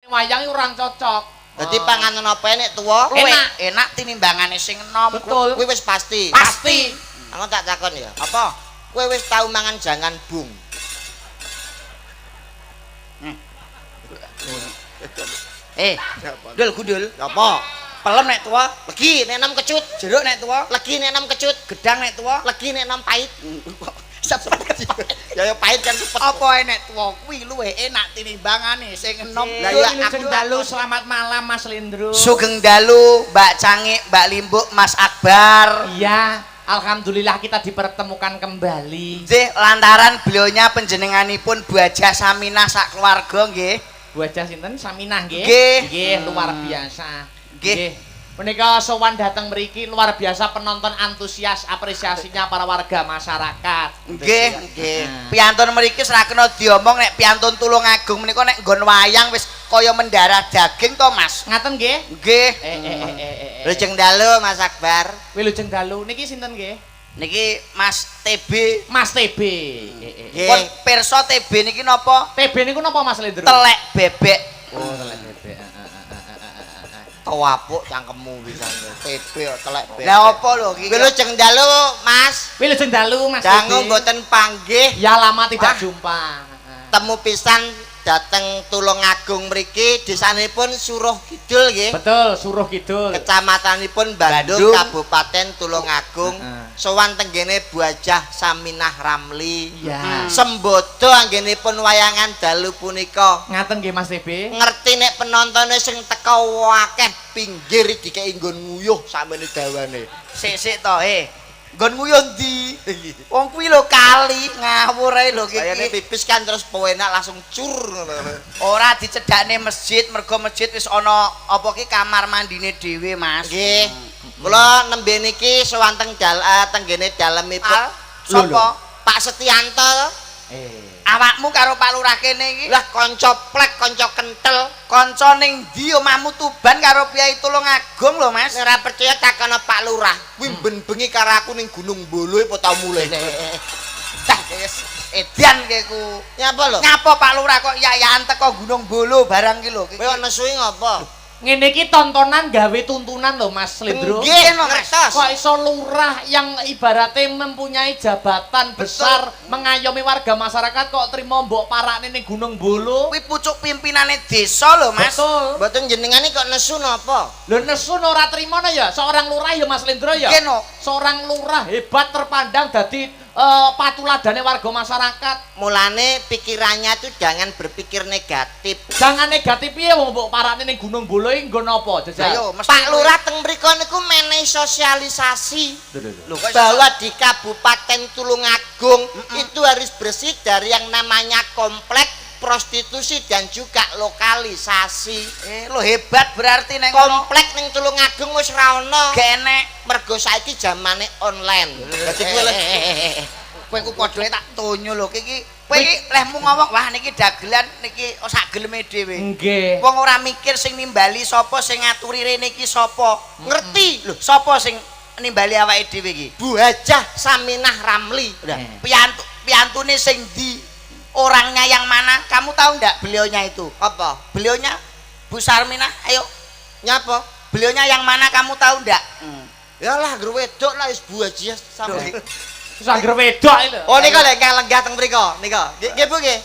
Wayang orang cocok. Dadi panganan apa nek tuwa? Enak tinimbangane sing enom. Betul. Kuwi wis pasti. Pasti. Aku tak takon ya. Apa? Kowe wis tau mangan jangan bung. Dul gundul. Apa? Pelem nek tuwa, Legi nek enom kecut. jeruk nek tuwa, Legi nek enom kecut. gedang nek tuwa. Legi nek enom pahit. Sepet. Ya pahit kan sepet. Apa nek tuwa kuwi luwih enak tinimbangane sing enom. Lah ya Wilujeng dalu selamat malam Mas Lindro. Sugeng dalu Mbak Cangik, Mbak Limbuk, Mas Akbar. Iya, alhamdulillah kita dipertemukan kembali. Nggih, lantaran beliaunya panjenenganipun Bu Hajah Saminah sak keluarga nggih. Bu Hajah sinten Saminah nggih. Nggih. Nggih, luar biasa. Nggih. Menika sowan datang mriki luar biasa penonton antusias apresiasinya para warga masyarakat. Nggih, nggih. Piantun mriki ora kena diomong nek piantun Tulungagung menika nek nggon wayang wis kaya mendarah daging to, Mas. Ngaten nggih? Nggih. Lujeng dalu Mas Akbar. Wilujeng dalu niki sinten nggih? Niki Mas TB. Mas TB. Pun pirsa TB niki napa? TB niku napa Mas Lindro? Telek bebek. Oh, telek bebek. Tawapuk cangkemmu pisan. TB telek bebek. Lah apa lho iki? Lujeng dalu Mas. Wilujeng dalu Mas Dangu TB. mboten panggih. Ya lama tidak jumpa. Temu pisan dateng Tulungagung mriki desanipun Suruh Kidul nggih. Betul, Suruh Kidul. Kecamatanipun Bandung, Kabupaten Tulungagung. Sowan tenggene Bu Hajah Saminah Ramli. Iya. Sembodo anggenipun wayangan dalu punika. Ngaten nggih Mas TB. Ngerti nek penontone sing teka akeh pinggir dikei nggon nguyuh sakmene dawane. Sik to, nggon nguyuh ndi? Wong kuwi lho kali ngawur ae lho Kayane iki. pipis kan terus pewenak langsung cur ngono. Ora dicedhakne masjid, mergo masjid wis ana apa ki kamar mandine dhewe, Mas. Nggih. Kula nembe niki sewanteng tenggene dalemipun Sapa? Pak Setianto. Awakmu karo Pak Lurah kene iki Lah kanca plek, kanca kentel. kanca ning ndi omahmu Tuban karo Piai Tulungagung lho, Mas. Nek ora percaya takono Pak Lurah. Kuwi ben-bengi karo aku ning Gunung Bolo apa tau mulih. Dah wis edan keku. Nyapa lho? Nyapa Pak Lurah kok yayaan teko Gunung Bolo barang ki lho. Kowe kok nesui ngopo? Ngene iki tontonan gawe tuntunan lho Mas Lindro. Nggih, ngertos. Kok iso lurah yang ibaratnya mempunyai jabatan besar mengayomi warga masyarakat kok trimo mbok parakne ning Gunung Bolo. Kuwi pucuk pimpinane desa lho, Mas. Betul. Mboten jenengane kok nesu napa? Lho nesu ora trimo ya seorang lurah ya Mas Lindro ya. Nggih no. Seorang lurah hebat terpandang dadi patuladane warga masyarakat. Mulane pikirannya tuh jangan berpikir negatif. Jangan negatif piye wong mbok parakne ning Gunung Bolo iki nggo napa jajal? Ayo, mesti Pak Lurah teng mriku niku menehi sosialisasi Lho kok bahwa di Kabupaten Tulungagung itu harus bersih dari yang namanya komplek prostitusi dan juga lokalisasi. lo hebat berarti neng kono. Komplek ning Tulungagung wis ra ono. Genek. Mergo saiki zamane online. Dadi Kowe ku padha tak tonyo lho iki. Kowe iki lehmu ngomong wah niki dagelan niki sak geleme dhewe. Nggih. Wong ora mikir sing nimbali sapa sing ngaturi rene iki sapa. Ngerti lho sapa sing nimbali awake dhewe iki. Bu Hajah Saminah Ramli. Piantune sing ndi? Orangnya yang mana? Kamu tahu enggak beliaunya itu? Apa? Beliaunya Bu Sarminah, ayo. Nyapa? Beliaunya yang mana kamu tahu enggak? Yalah gru wedok lah wis Bu Hajah Saminah. Susah ngger wedok lho. Oh nika lek lenggah teng mriku nika. Nggih Bu nggih.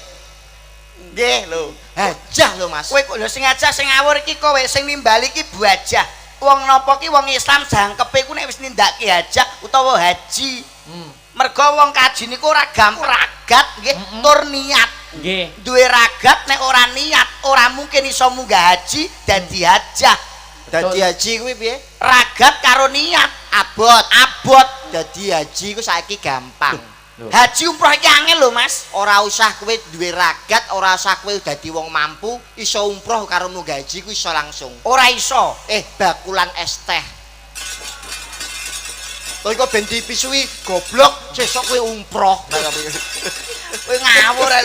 Nggih lho. Hajah lho Mas. Kowe kok lho sing aja sing ngawur iki kowe sing nimbali iki Bu Hajah. Wong napa ki wong Islam jangkepe ku nek wis nindakake hajah utawa haji. Mergo wong kaji niku ora gampang ragat nggih, tur niat. Nggih. Duwe ragat nek ora niat, ora mungkin iso munggah haji dadi hajah. Dadi haji kuwi piye? Ragat karo niat, Abot. abot. Dadi haji ku saiki gampang. Haji umroh iki angel lho, Mas. Ora usah kowe duwe ragat, ora usah kowe dadi wong mampu, iso umroh karo munggah haji ku iso langsung. Ora iso. Bakulan es teh. Kowe kok ben dipisui goblok, sesuk kowe umroh. Kowe ngawur ae.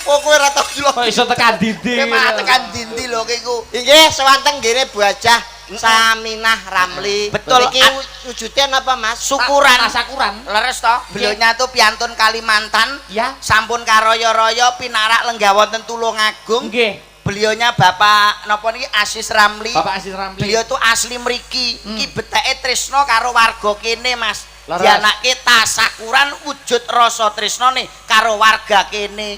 Oh kowe ora tau gila. Kok iso tekan dindi. Kowe mah tekan dindi lho kowe iku. Nggih, sewanteng ngene Bu Hajah Saminah Ramli. Betul. Iki wujudnya apa Mas? Syukuran. Syukuran. Leres to? Beliaunya tuh piantun Kalimantan. Ya. Sampun karoyo-royo pinarak lenggah wonten Tulungagung. Nggih. Beliaunya Bapak napa niki Asis Ramli. Bapak Asis Ramli. Beliau tuh asli mriki. Iki beteke tresno karo warga kene, Mas. Leres. Dianake tasakuran wujud rasa tresnane karo warga kene.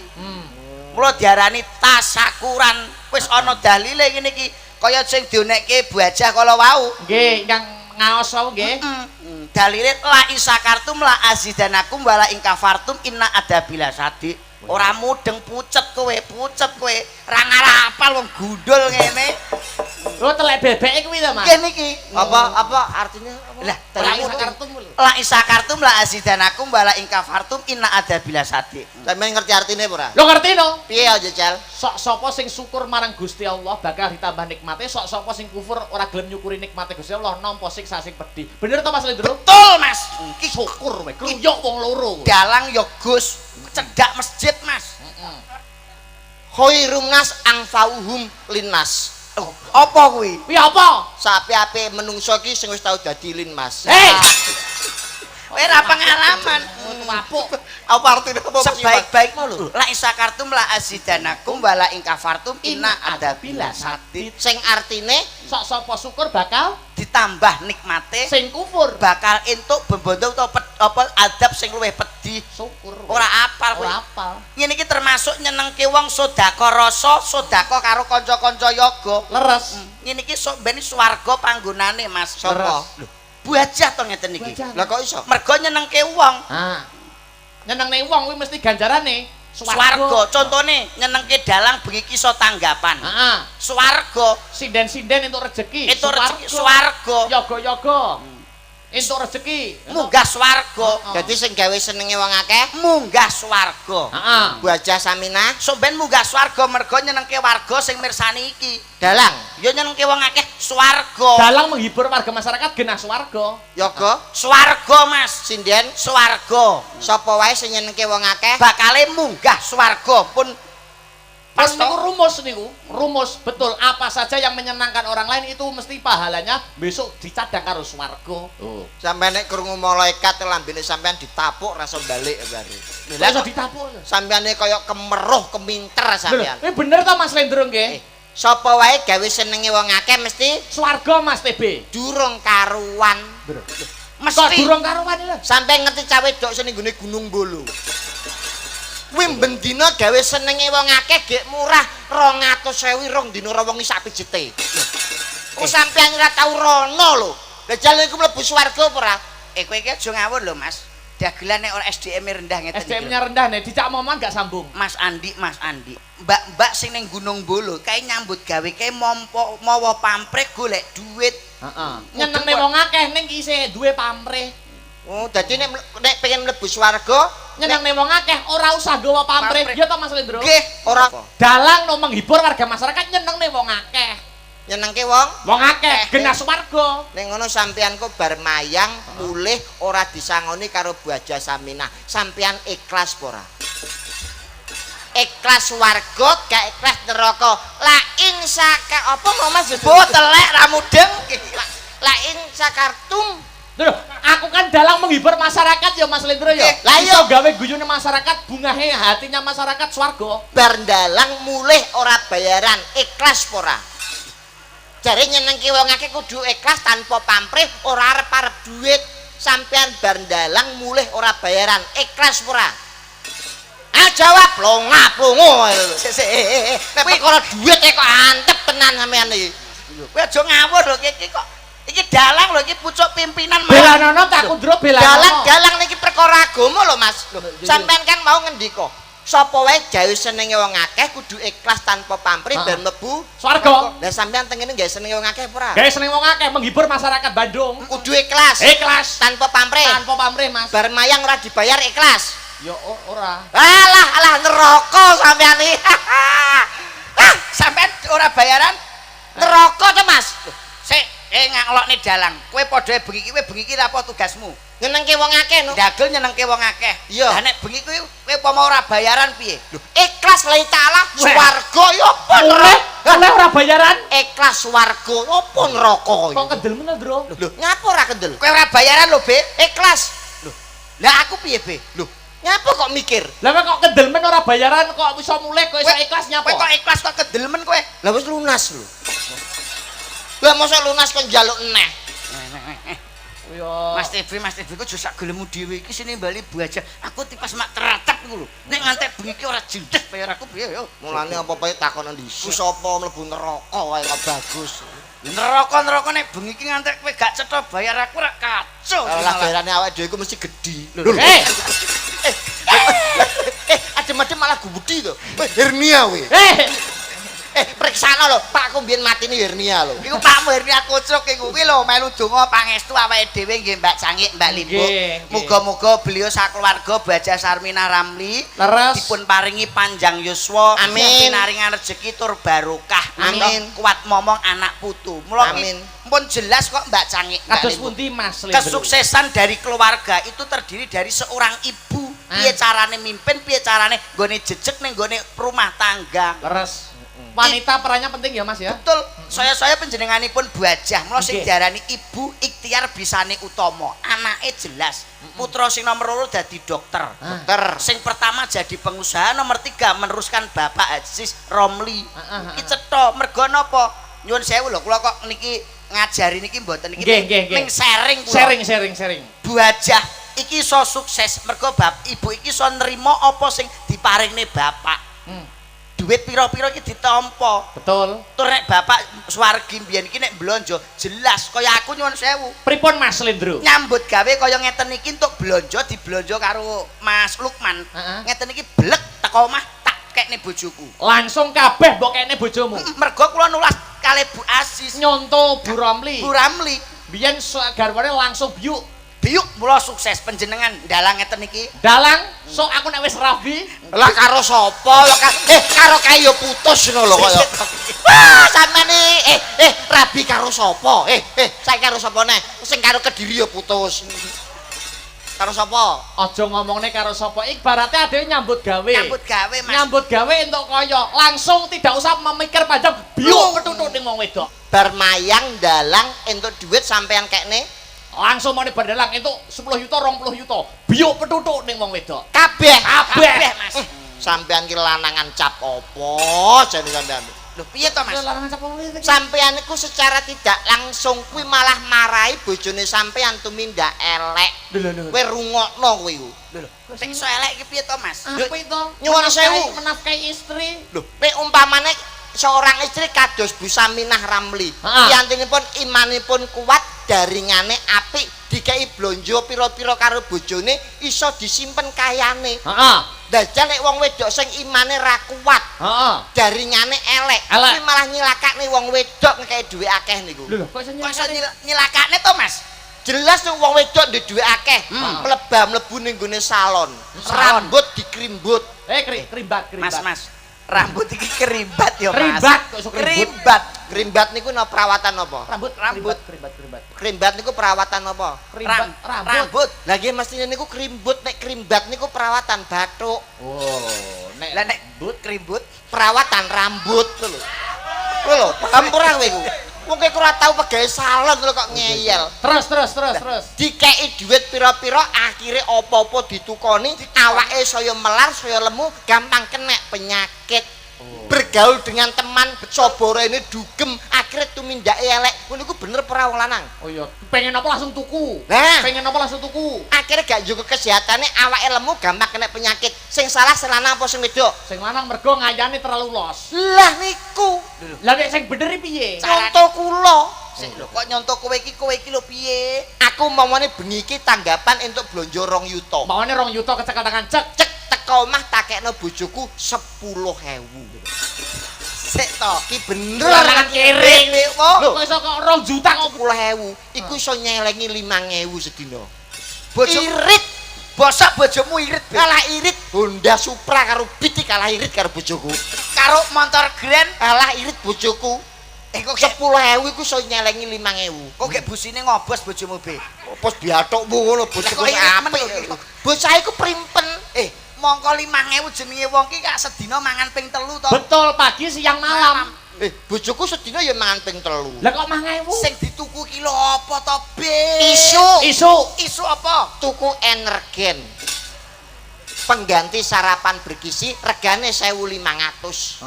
Mula diarani tasakuran. Wis ana dalile ngene iki kaya sing dionekke Bajah kala wau. Nggih, ingkang ngaos wau nggih. Dalile la isakartum la azidanakum wala in kafartum inna adabila sadi. Ora mudeng pucet kowe ra ngarapal wong gundul ngene. Lho telek bebeke kuwi to, Mas. Kene iki. Apa artinya? Lah, Ora iso kartu lho. la isakartum la azidanakum wala in kafartum inna adabila sadi. Sampeyan ngerti artine apa ora? Lho ngerti no? Piye aja, Jal? Sok sapa sing syukur marang Gusti Allah bakal ditambah nikmate, sok sapa sing kufur ora gelem nyukuri nikmate Gusti Allah nampa siksa sing pedhi. Bener to Mas Lendro? Betul, Mas. Ki syukur we, kruyuk wong loro. Dalang ya Gus, cedak masjid, Mas. Khairum nas anfa'uhum linnas. Oh, apa kuwi? Kuwi apa? Sapi-api menungso iki sing wis tau dadi linmas. Kowe ra pengalaman. Apuk. Apa artine apa? Sebaik-baikmu lho. La isakartum la azidanakum wala in kafartum inna adabila sadid. Sing artine Sok sapa syukur bakal Ditambah nikmate sing kufur bakal entuk bebondo utawa apa adab sing luwih pedhi. syukur. Ora apal kowe. Ora apal. Ngene iki termasuk nyenengke wong sedekah rasa, sedekah karo kanca-kanca yoga. Leres. Ngene iki sok ben swarga panggonane, Mas. sapa? Bajah to ngeten iki. Bajah. Lah kok iso? Mergo nyenengke wong. Ah. Nyenengne wong kuwi mesti ganjarane Swarga. Contone nyenengke dalang bengi ki iso tanggapan. Heeh. Swarga. Sinden-sinden entuk rezeki. Itu rezeki swarga. Yoga-yoga. Entuk rezeki. Munggah swarga. Dadi sing gawe senenge wong akeh Munggah swarga. Heeh. Bajah Saminah Sok ben munggah swarga mergo nyenengke warga sing mirsani iki. dalang Ya nyenengke wong akeh swarga. Dalang menghibur warga masyarakat genah swarga. yoga Swarga, Mas. sinden Swarga. sapa wae sing nyenengke wong akeh Bakale munggah swarga pun Pas pas niku rumus betul apa saja yang menyenangkan orang lain itu mesti pahalanya besok dicadang karo swarga. Oh. sampeyan nek krungu malaikat lambene sampeyan ditapuk rasa balik bare. Lah iso ditapuk. Sampeyan kaya kemeruh keminter sampeyan. Lho, bener to Mas Lendro nggih? Sapa wae gawe senenge wong akeh mesti Swarga Mas TB. durung karuan. Kok mesti durung karuan lho. Sampai ngerti cawe dok sing nggone Gunung Bolo. Kuwi bendina gawe senenge wong akeh gek murah 200.000 rong dina ora wengi sak pijete. Kok sampeyan ora tau rono lho. Lah jalan iku mlebu swarga apa ora? kowe iki aja ngawur lho, Mas. Dagelan nek ora SDM rendah ngeten iki. SDM-nya rendah nih, dicak momongan gak sambung. Mas Andi. Mbak-mbak sing ning Gunung Bolo kae nyambut gawe kae mawa pamrih golek duit. Heeh. Nyenengne wong akeh ning isih duwe pamrih. Oh, dadi nek pengen mlebu swarga Nyenengne wong akeh ora usah nggawa pamrih. Pamrih. Ya to Mas Lendro? Nggih, ora Dalang no menghibur warga masyarakat nyenengne wong akeh. nyenengke wong. Wong akeh genah swarga. Ning ngono sampeyan kok bar mayang mulih ora disangoni karo Bajah Saminah. Sampeyan ikhlas apa ora? Ikhlas warga gak ikhlas neraka. La in saka apa mau Mas? Bo telek ra mudeng. La in sakartum Lho, aku kan dalang menghibur masyarakat ya Mas Lendro ya. Lah Iso iya. gawe guyune masyarakat, bungahe hatinya masyarakat swarga. bar dalang mulih ora bayaran. Ikhlas apa ora? Jare nyenengke wong akeh kudu ikhlas tanpa pamrih, ora arep-arep duit. Sampeyan bar dalang mulih ora bayaran. Ikhlas apa ora? Jawab plonga-plongo. Sik. Nek perkara duit kok antep tenan sampeyan iki. Kowe aja ngawur lho iki kok. Iki dalang lho iki pucuk pimpinan Belanono tak kundro belanono. Dalang niki perkara agama lho Mas. Sampeyan kan mau ngendika, sapa wae gawe senenge wong akeh kudu ikhlas tanpa pamrih ben mlebu Swarga. Lah sampeyan tengene gawe senenge wong akeh apa ora? Gawe seneng wong akeh menghibur masyarakat Bandung. Kudu ikhlas. Ikhlas Tanpa pamrih. tanpa pamrih Mas. Bar mayang ora dibayar ikhlas. Ya ora. Alah neraka sampeyan iki. sampean ora bayaran. Neraka to Mas. Sik, nganglokne dalang. Kowe padha bengi iki, kowe bengi iki apa tugasmu? Nyenengke wong akeh no. Dagel nyenengke wong akeh. Iya. Lah nek bengi kowe upama ora bayaran piye? Ikhlas lillahi taala swarga ya apa Oleh ora bayaran. ikhlas swarga apa neraka Kok iki? kendel men Ndro? Lho, ngapa ora kendel? Kowe ora bayaran lho, Be. Ikhlas. Lah aku piye, Be? Lho, Nyapa kok mikir? Lah kok kedelmen ora bayaran kok iso mulih kok iso ikhlas nyapa? Kowe kok ikhlas kok kedelmen kowe? Lah wis lunas lho. Lah mosok lunas kok njaluk eneh. Yo. Mas TV kok sak gelemu dhewe iki sini bali Bu aja. Aku tipes mak teratap iku lho. Nek ngantek bengi iki ora jendes bayar aku piye yo. Mulane apa-apa takonan dhisik. Sapa mlebu neraka wae kok bagus. Neraka nek bengi iki ngantek kowe gak cetha bayar aku ora kacau. Lah bayarane awake dhewe iku mesti gedhi. Lho. Adem-adem malah gudi to. Hernia we. Periksana lho, Pakku mbiyen matine hernia lho. Iku Pakmu hernia kocok iku kuwi lho melu donga pangestu awake dhewe nggih Mbak Cangik, Mbak Limbo. Muga-muga beliau sakeluarga Baja Sarmina Ramli Leres dipun paringi panjang yuswa, Amin. pinaringan rezeki tur barokah. Amin. Kuat momong anak putu. Mula Amin. pun jelas kok Mbak Cangik. Mbak kados Limbo. pundi Mas Lindro? Kesuksesan dari keluarga itu terdiri dari seorang ibu. Piye carane mimpin, piye carane nggone jejeg ning nggone rumah tangga. Leres. Wanita perannya penting ya Mas ya. Betul. Saya panjenenganipun Bu Ajah. Mula sing Nggih. diarani ibu ikhtiar bisane utama. Anake jelas. Putra sing nomor 2 dadi dokter. Dokter. Sing pertama jadi pengusaha, nomor 3 meneruskan Bapak Aziz Romli. ah, Iki cetha mergo napa? Nyuwun sewu lho, kula kok niki ngajari niki mboten niki Nggih. ning sharing kula. Sharing. Bu Ajah iki iso sukses mergo ibu iki iso nrimo apa sing diparingne bapak. Duit pira-pira iki ditampa. Betul. Tur nek bapak swargi mbiyen iki nek blonjo jelas kaya aku nyuwun sewu. Pripun Mas Lindro? Nyambut gawe kaya ngeten iki entuk blonjo diblonjo karo Mas Lukman. Ngeten iki blek teko omah tak kekne bojoku. Langsung kabeh mbok kene bojomu. Mergo kula nulas kali Bu Aziz Nyonto Bu Romli. Bu Ramli. Biyen garwane langsung biuk. Biuk mula sukses panjenengan dalang ngeten iki. Dalang sok aku nek wis rabi. Lah karo sapa? Karo kae yo putus ngono lho kaya. Wah, sampean rabi karo sapa? Saiki karo sapa neh? Sing karo Kediri yo putus. Karo sapa? Aja ngomongne karo sapa. Ibarate adewe nyambut gawe. Nyambut gawe Mas. Nyambut gawe entuk kaya langsung tidak usah memikir panjang biuk petutut ning wong wedok. Bar mayang dalang entuk duit sampean kekne Langsung mau bandalang entuk 10 juta 20 juta. Biuk petutut ning wong wedok. kabeh. Kabeh Mas. Sampean ki lanangan cap opo jane sampean? Lho piye to Mas? Sampean iku secara tidak langsung kuwi malah marahi bojone sampean tumindak elek. Lho. Kowe rungokno kowe iku. Lho, sing iso elek iki piye to Mas? Apa itu? Nyuwun sewu. Menafkahi istri. Lho, nek umpamane seorang istri kados Bu Saminah Ramli, piyantunipun imanipun kuat, daringane apik, dikei blonjo pira-pira karo bojone iso disimpen kayane. Heeh. Dajal nek wong wedok sing imane ra kuat, Heeh. daringane elek, Elek. kuwi malah nyilakakne wong wedok ngekei dhuwit akeh niku. Lho, kok iso Kok iso nyilakakne to Mas? Jelas tuh wong wedok ndek dhuwit akeh, mlebu ning gone salon, rambut dikrimbut. Kerimbat. Mas. Rambut iki kerimbat ya Mas. Kerimbat kok iso Kerimbat. Krimbat niku no perawatan apa? Rambut. Kerimbat. Krimbat niku perawatan apa? Rambut. Lah nggih mestine niku krimbut, nek krimbat niku perawatan bathuk. Oh, Lah nek krimbut Perawatan rambut lho. Kowe lho, paham ora kowe iku? Wong kowe ora tau pegawe salon lho kok ngeyel. Terus. Dikei duit pira-pira akhire apa-apa ditukoni, awake saya melar, saya lemu, gampang kena penyakit. Bergaul dengan teman sobore ini dugem, akhirnya tumindake elek. Ngono iku bener ora wong lanang? Oh iya, pengen apa langsung tuku. Nah. Pengen apa langsung tuku. Akhirnya gak jaga kesehatane, awake lemu gampang kena penyakit. Sing salah lanang apa sing wedok? Sing lanang mergo ngayane terlalu los. Lah niku, Lah nek sing bener piye? contoh kula. Sik lho, kok nyontok kowe iki lho piye? Aku momone bengi iki tanggapan entuk blonjo 2 yuta. Mawane 2 yuta kecekel tangan cek. Cek teko omah takekno bojoku 10.000. Sik to. Ki bener Lanangan kere. Lho, Kok iso kok 2 juta kok 10.000. Iku iso nyelengi 5.000 sedina. Bojo Irit, bosok bojomu irit Be. kalah irit Honda Supra karo Biti kalah irit karo bojoku. Karo motor Grand. Kalah irit bojoku. Kok 10.000 iku iso nyelengi 5.000. kok gek busine ngobos bojomu Be. Pos biathokmu ngono bojoku Lah, kok irit men apik. lho. Bocah iku primpen. Mongko 5.000 jenenge wong ki gak sedina mangan ping 3 to. Betul, pagi siang malam. Bojoku sedina ya mangan ping 3. Lah kok 5.000? Sing dituku ki lho apa to Be? Isu Isu apa? tuku energen. pengganti sarapan bergizi regane 1.500.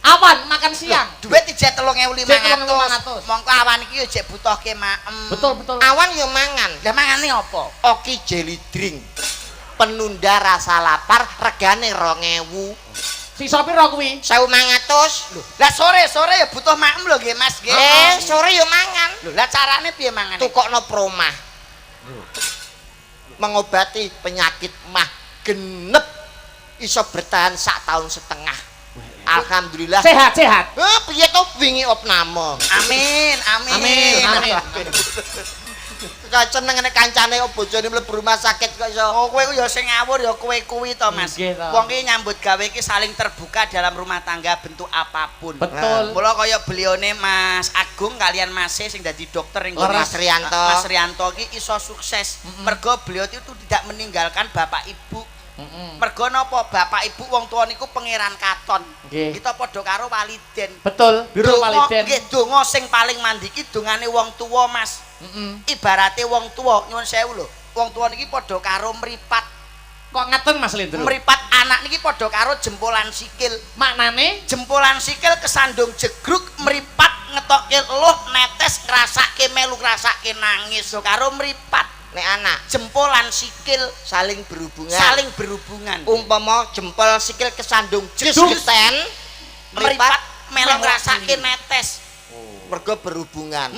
Awan makan siang. Duit ijek 3.500. 3.500. Mongko awan iki yo jek butuhke maem. Betul betul. Awan yo mangan. Lah mangane apa? Oki jelly drink. Penunda rasa lapar regane 2.000. Sisa pira kuwi? 1.500. Lho, Lah sore-sore ya butuh maem lho nggih Mas nggih. sore yo mangan. Lho lah carane piye mangane? Tukokno promah. Mengobati penyakit mah genep iso bertahan 1,5 tahun. Alhamdulillah. Sehat sehat. Piye to wingi opname. Amin, amin. Amin amin. Kaceneng nek kancane bojone mlebu rumah sakit kok iso. Oh, kowe ku ya sing ngawur ya kowe kuwi to, Mas. Nggih, to. Wong iki nyambut gawe iki saling terbuka dalam rumah tangga bentuk apapun. Betul. Mula kaya belione Mas Agung kalian Mas sing dadi dokter ing Mas Rianto. Mas Rianto iki iso sukses. Mergo beliau itu tidak meninggalkan bapak ibu. Mergo napa bapak ibu wong tua niku pangeran katon. Nggih. Kita padha karo waliden. Betul, biru waliden. Nggih, donga sing paling mandiki dongane wong tua, Mas. Ibarate wong tua, nyuwun sewu lho. Wong tua niki padha karo mripat. Kok ngaten Mas Lendro? Mripat anak niki padha karo jempolan sikil. Maknane Jempolan sikil kesandung jegruk mripat ngetokke eluh netes ngrasake melu ngrasake nangis karo mripat. Nek anak Jempolan sikil saling berhubungan. saling berhubungan. Umpama jempol sikil kesandung Jedus. jesen Mripat melu ngrasake netes. mergo berhubungan.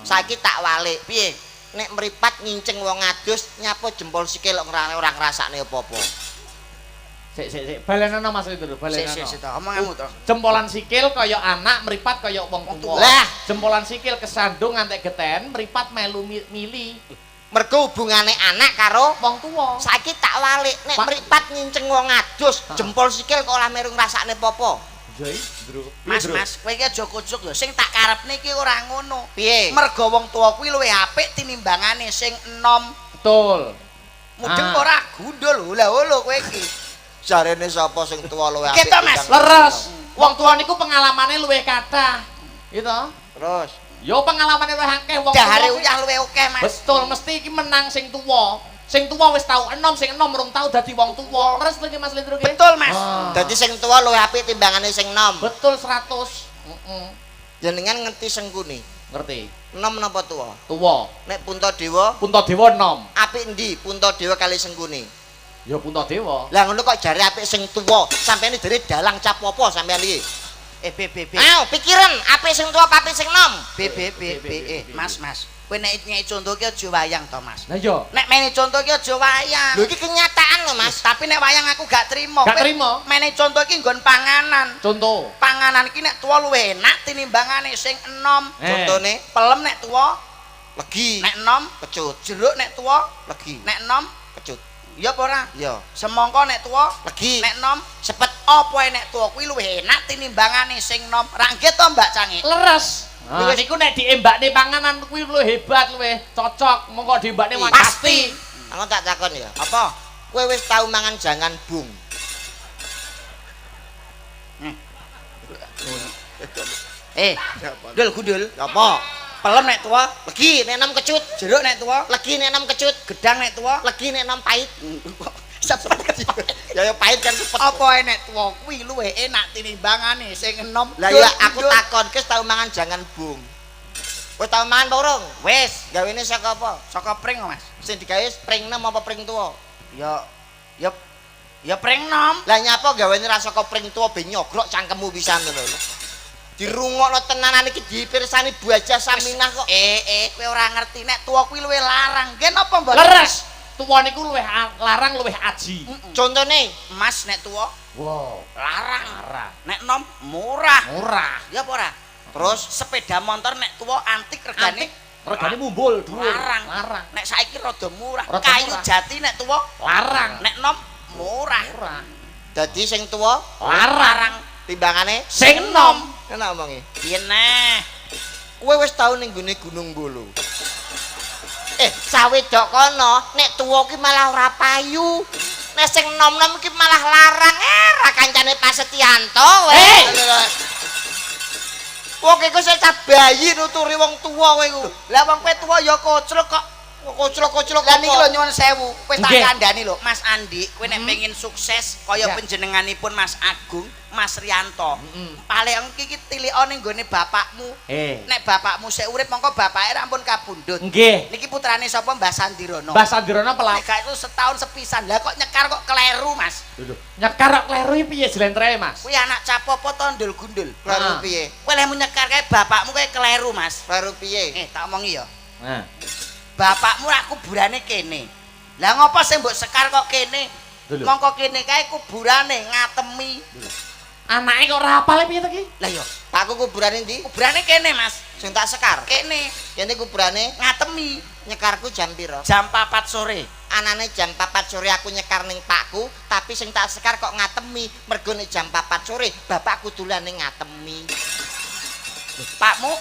Saiki tak walik. Piye? Nek mripat nginceng wong adus nyapo jempol sikil ora ngrasakne apa-apa. Sik balenono Mas Lendro, balenono. Sik omonganmu to. Jempolan sikil kaya anak, mripat kaya wong tuwa. Lah. Jempolan sikil kesandung ngantek geten, mripat melu mili Mergo hubungane anak karo wong tuwa. saiki tak walik. Nek Pak. mripat nginceng wong adus jempol sikil kok ora meru ngrasakne apa-apa. Jai, Bro. Mas, kowe iki aja kucuk lho. Sing tak karepne iki ora ngono. Piye? Mergo wong tua kuwi luwih apik tinimbangane sing enom. Betul. Mudeng Ah. ora gundul. Lho kowe iki. Jarene sapa sing tuwa luwih Gitu, Mas. Leres. Wong tuwa niku pengalamane luwih kathah. Gitu. Terus Yo pengalamane luwih akeh wong Dahare tuwa. uyah luwih akeh, Mas. Betul, mesti iki menang sing tuwa. Sing tuwa wis tau enom, sing enom rung tau dadi wong tuwa. Leres lagi Mas Lendro nggih? Betul, Mas. Ah. dadi sing tuwa luwih apik timbangane sing nom. Betul 100. Jenengan ngerti sengkuni. Ngerti. Nom napa tuwa? Tuwa. Nek Puntadewa Puntadewa enom. apik ndi Puntadewa kali sengkuni? Ya Puntadewa. Lah ngono kok jare apik sing tuwa. Sampeyan dari dalang cap apa sampeyan iki? BBB. Ayo pikiran apik sing tuwa apa apik sing nom? BBB. Mas. Kowe nek nyai contoh ki aja wayang to, Mas. Lah iya. Nek mene contoh ki aja wayang. Lho iki kenyataan lho Mas. Tapi nek wayang aku gak trimo. Gak Kowe trimo? Mene contoh ki nggon panganan. Contoh. Panganan iki nek tuwa luwih enak tinimbangane sing enom. Contone Pelem nek tuwa, legi, nek enom, kecut, jeruk nek tuwa, legi, nek enom, kecut. ya apa ora? Iya, Semangka nek tuwa, legi, nek enom, sepet. apa nek tuwa kuwi luwih enak tinimbangane sing enom. Ra nggih to, Mbak Cange? Leres. Nah, niku nek diembakne panganan kuwi luwih hebat, luwih cocok. Monggo diembakne Pasti. pasti. Aku tak takon ya. Apa? Kowe wis tau mangan jangan bung. Gundul. Apa? Pelem nek tuwa, Legi nek nom kecut, jeruk nek tuwa, legi nek nom kecut, gedang nek tuwa. legi nek nom pahit. Sepet. Ya pahit kan sepet. Apa nek tuwa kuwi luwih enak tinimbangane sing enom. Lah ya aku takon kes tau mangan jangan bung. Kowe tau mangan apa urung? Wis, Gawene saka apa? saka pring, Mas. Sing digawe pring nem apa pring tuwa? Ya pring nom. Lah nyapa gawene ra saka pring tuwa ben nyogrok cangkemmu pisan ngono lho. Dirungokno tenanan iki dipirsani Bu Haja Saminah kok. Kowe ora ngerti nek tuwa kuwi luwih larang. Nggih napa mboten? Leres. Tuwa niku luwih larang, luwih aji. Contone Emas nek tuwa Wow, larang. larang. Nek nom murah. Murah. Ya apa ora? terus Sepeda motor nek tuwa antik regane Antik. Regane mumbul dhuwur. larang. Larang. Nek saiki rada murah. Rada Kayu murah. jati nek tuwa Larang. nek nom murah. Murah. dadi sing tuwa Larang. timbangane Sing enom. kena omongi. Piye neh? Kowe wis tau ning gone Gunung Bolo. Sawedok kono nek tuwa ki malah ora payu. Nek sing nom-nom ki malah larang. Ra kancane Pasetianto kowe. Wong iku sing bayi nuturi wong tuwa kowe iku. Lah wong kowe tuwa ya kocluk kok Koclok-koclok Lah niki lho nyuwun sewu, wis tak Nggih. kandhani lho, Mas Andi, kowe nek pengin sukses kaya Ya. panjenenganipun Mas Agung, Mas Rianto. Paling iki tilikane nggone bapakmu. Nek bapakmu sik urip mongko bapake rampun kabundut. Nggih. Niki putrane sapa Mbah Sandirono. Mbah Sandirono pelak. Nek gak itu setahun sepisan. Lah kok nyekar kok kleru, Mas? Nyekar kok kleru iki piye jlentreh, Mas? Kuwi anak capopo to ndul gundul. Kleru piye? Kowe lek nyekar kae bapakmu kae kleru, Mas. Kleru piye? Tak omongi ya. Nah. Bapakmu rak kuburane kene. Lah ngopo sing mbok sekar kok kene? Lho. Mongko kene kae kuburane ngatemi. Anake kok ora hafal piye to ki? Lah yo, Pakku kuburane ndi? kuburane kene, Mas. Sing tak sekar. Kene Kene kuburane ngatemi nyekarku jam piro? jam 4 sore. Anane jam 4 sore aku nyekar ning pakku, tapi sing tak sekar kok ngatemi. Mergo nek jam 4 sore bapakku dolan ning ngatemi. Pakmu,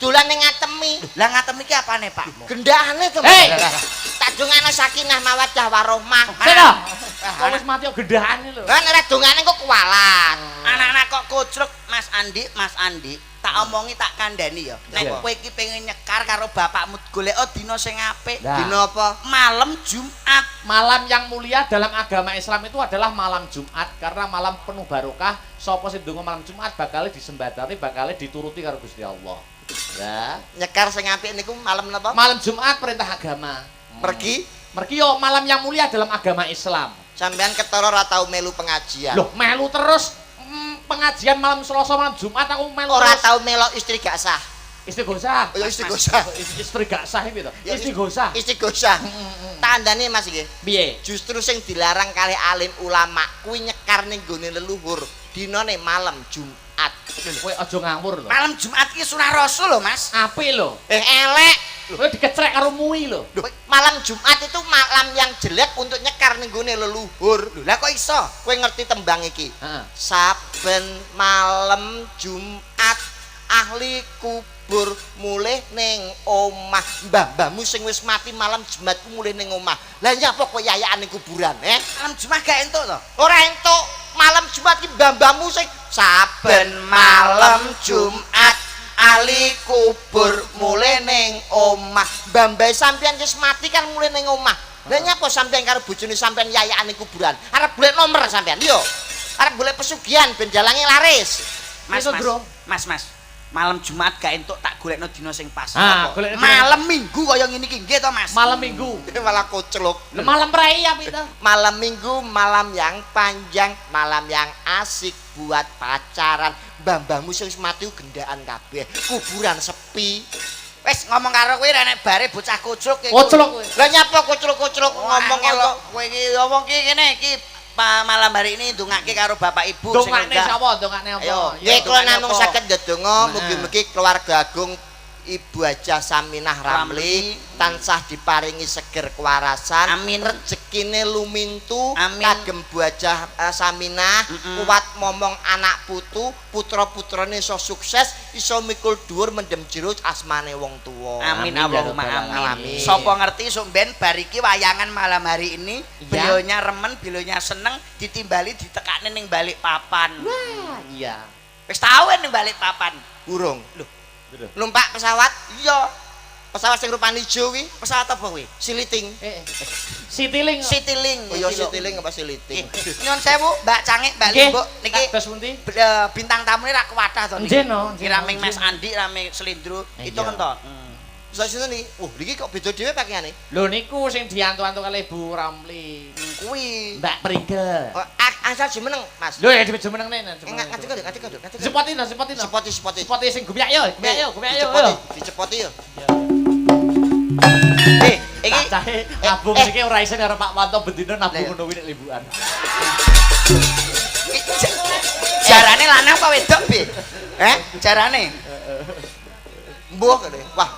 Dolan ning ngatemi. lah ngatemi ki apane, Pakmu? Gendahane to. Hei! Tak dongane sakinah mawaddah warahmah. Seno. Kok wis mati kok gendahane lho. Lah nek dongane kok kuwalat. Anak-anak kok kocruk, Mas Andi, tak omongi tak kandhani ya. Nek Iya. kowe iki pengen nyekar karo bapakmu golek dina sing apik. Lah. Dina apa? Malam Jumat. Malam yang mulia dalam agama Islam itu adalah malam Jumat karena malam penuh barokah. Sapa sing ndonga malam Jumat bakal disembadani, bakal dituruti karo Gusti Allah. Ya. Nyekar sing apik niku malam napa? Malam Jumat perintah agama. Pergi Mergi yo malam yang mulia dalam agama Islam. sampean ketara ora tau melu pengajian. Loh, melu terus pengajian malam Selasa malam Jumat aku melu Ora terus. tau melok istri gak sah. Istighosah. Ya istighosah. Istri gak sah iki to. Ya, Istighosah. Istighosah. Tandane Mas iki. Piye? Justru sing dilarang kali alim ulama kuwi nyekar ning gone leluhur dinane malam Jumat. Kowe aja ngawur lho. Malam Jumat ki sunah Rasul lho, Mas. Apik lho. Elek. Kowe dikecrek karo mui lho. Malam Jumat itu malam yang jelek untuk nyekar ning gone leluhur. Lah kok iso? Kowe ngerti tembang iki? Heeh. Saben malam Jumat ahli kubur mulih ning omah. Mbah-mbahmu sing wis mati malam Jumat ku mulih ning omah. Lah nyapa kok yayakan ning kuburan, Malam Jumat gak entuk to? Ora entuk malam Jumat ki mbah-mbahmu sing saben malam Jumat ahli kubur mulih ning omah. Mbah-mbah sampeyan wis mati kan mulih ning omah. Lah nyapa sampeyan karo bojone sampeyan yayakan ning kuburan? Arep golek nomor sampeyan, yo. Arep golek pesugihan ben jalange laris. Mas, Iso, mas, Bro. mas. Malam Jumat gak entuk tak golekno dina sing pas. Ah, Apa? golekno dina- Malam Minggu kaya ngene iki nggih to, Mas? Malam Minggu. Malah koclok. Lho, malam prei apik to. Malam Minggu, malam yang panjang, malam yang asik buat pacaran. Mbah-mbahmu sing wis mati gendaan kabeh. Kuburan sepi. Wis ngomong karo kowe ra nek bare bocah kocruk iki. Koclok kowe. Lah nyapa koclok-koclok ngomong kok kowe iki ngomong ki ngene iki malam hari ini ndongake karo bapak ibu sing Dongane enggak. sapa? Dongane apa? ayo, Ya, nggih kula dongane namung apa? saged ndedonga mugi-mugi keluarga agung Ibu Haja Saminah Ramli tansah diparingi seger kewarasan, Amin. rezekine lumintu, Amin. kagem Bu Haja Saminah kuat momong anak putu, putra-putrane iso sukses, iso mikul dhuwur mendem jero asmane wong tuwa. Amin, Amin, Allahumma ya amin. Rabbal alamin. Sapa ngerti sok ben bariki wayangan malam hari ini, Iya. beliaunya remen, beliaunya seneng ditimbali ditekakne ning balik papan. Wah, iya. Wis tau ning balik papan. Urung. Loh, Numpak pesawat, iya. pesawat sing rupane ijo kuwi, Pesawat apa kuwi? siliting. Citylink. Citylink. Oh ya iki lho. siliting apa siliting? Nyuwun sewu, Mbak Cangik, Mbak Nggih. Limbuk niki Kados pundi? bintang tamune ra kuwadah to niki. Nggih, no, nggih, Iki rame no, Mas nggih. Andi, rame Slindro. Iya. Itu kan to. Bisa sinten iki? Niki kok beda dhewe pakaiane. Lho niku sing diantu-antu kali Bu Ramli. Kuwi. Mbak Pringge. Oh, asal jumeneng, Mas. Lho ya dijenengne. Ngadeg. Sepotino. Sepoti. Sepoti sing gumyak yo, gumyak yo. Dicepoti yo. Iki Cahe nabung iki ora iso karo Pak Wanto bendina nabung ngono kuwi nek limbukan. jarane lanang apa wedok, Bi? Jarane. Mbuh kene. Wah.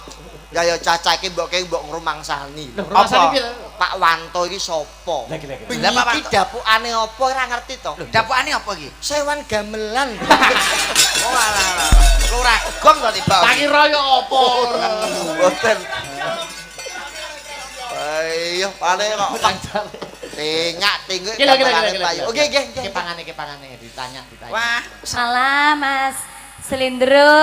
Ya cacah iki mbok ngrumangsani. Lho, rumah Apa? sani piye? Pak Wanto iki sapa? Lah, gila. Bengi Lah, Pak iki Wanto. dapukane apa ora ngerti to? Dapukane apa iki? Sewan gamelan. Oh alah. Lurah gong to tiba. Tak kira yo apa. Boten. Ayo, paling kok tenyak tinggi. Gila. Oke, Ki pangane ditanya. Wah, Salam Mas Selindro.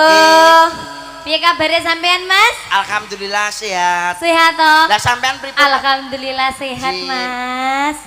Piye kabare sampean, Mas? Alhamdulillah sehat. Sehat toh? Lah sampean pripun? Alhamdulillah sehat, Ji. Mas.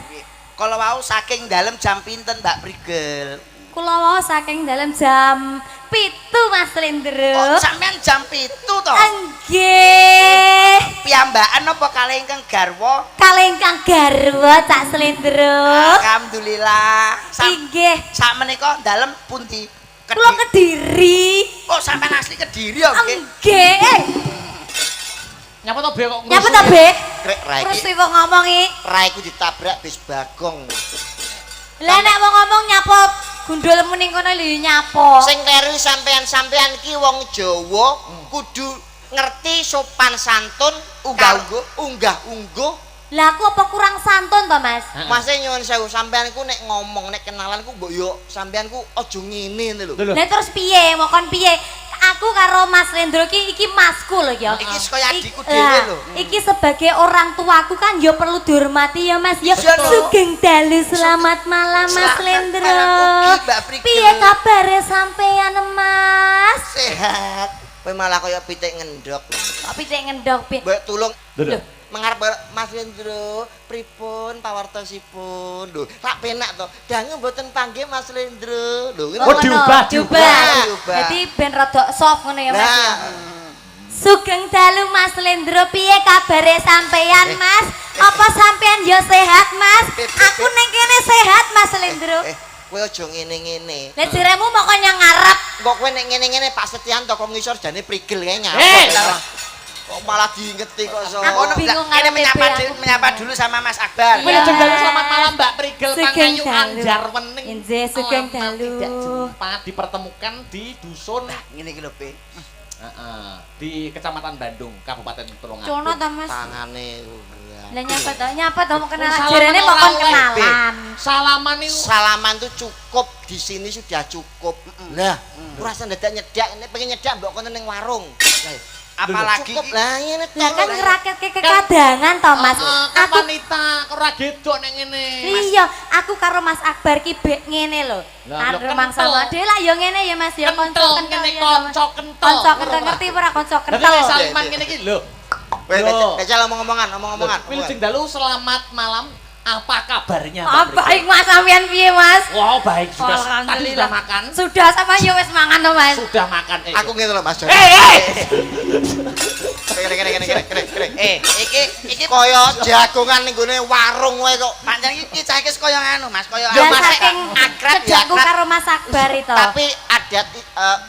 Kalau mau saking dalam jam pinten Mbak Prigel? Kula wau saking dalam jam 7 Mas Lendro. Oh, sampean jam 7 toh? Nggih. Piyambakan apa kalih ingkang garwa? Kalih ingkang garwa Cak Slendro. Alhamdulillah. Inggih. Sak menika dalem pundi? Kula Kediri. Oh, sampean asli Kediri ya nggih? Nggih. Nyapa to Be kok Nyapa ta, Be? Krek rai Terus iki. kok ngomongi. Raiku ditabrak bis Bagong. Lah nek wong ngomong nyapa gundulmu ning kono lho nyapa. Sing kleru sampean ki wong Jawa kudu ngerti sopan santun, unggah-ungguh. Lah aku apa kurang santun to, Mas? Masih nyuwun sewu sampeanku nek ngomong nek kenalanku mbok yo sampeanku aja ngene lho. Lah terus piye? Mau kon piye? Aku karo Mas Lendro iki masku lho ya. Iki kaya adikku dhewe lho. Iki sebagai orang tuaku kan ya perlu dihormati ya Mas ya. Iya, lho. Sugeng dalu selamat malam Mas Selamat Lendro. malam ugi, Mbak Frigel. Piye kabare sampeyan Mas? Sehat. Kowe malah kaya pitik ngendhok. Kok pitik ngendhok piye? Mbok tulung Lho. mengarep Mas Lendro pripun pawartosipun lho tak penak to dangu mboten panggih Mas Lendro lho Oh, diubah. diubah. Jadi ben rada soft ngono ya Mas ya. Nah, Sugeng dalu Mas Lendro, piye kabare sampeyan Mas? Apa sampeyan ya sehat Mas? Aku ning kene sehat Mas Lendro. kowe aja ngene-ngene. Lah jiremu pokoknya ngarep. Kok kowe nek ngene-ngene Pak Setianto kok ngisor jane prigel kae kok malah diingeti kok so. Aku bingung Ini ngarepe menyapa dulu sama Mas Akbar. Kowe lajeng dalu selamat malam Mbak Prigel Sugeng Pangayu dalu. Anjar Wening. Inje sugeng Lama dalu. Tidak jumpa dipertemukan di dusun Ngene iki lho, Pe. di Kecamatan Bandung, Kabupaten Tulungagung. Cono ta Mas? Tangane Lah nyapa to mau kenalan Salaman jirene kok ora kon oleh, kenalan. Salaman niku salaman tuh cukup di sini sudah cukup. Lah, ora usah nyedak nek pengen nyedak mbok kono ning warung. Apalagi Cukup lah ngene Lah kan ngeraketke kekadangan to Mas. aku Aku wanita ora gedok nek ngene. iya, aku karo Mas Akbar ki bek ngene lho. Lah, Karo kental. mangsane dhewe lah ya ngene ya Mas ya Kental kanca ngene ya, kanca kental. Kanca kental ngerti ora kanca Dadi kental. nek Saliman ngene iki lho. Kowe kecel omong-omongan. Kuwi lajeng dalu selamat malam. Apa kabarnya? Mbak Ah, Prigel? baik Mas sampean piye Mas? Wow, baik sudah. Tadi Alhamdulillah. sudah makan? Sudah sama ya wis mangan to Mas. Sudah makan. Aku ngene lho Mas. iki Kaya jagongan ning gone warung kowe kok. pancen iki cah iki kaya anu Mas, kaya Ya Mas, saking akrab ya, kerjaku akrab. karo Mas Akbar itu. Tapi adat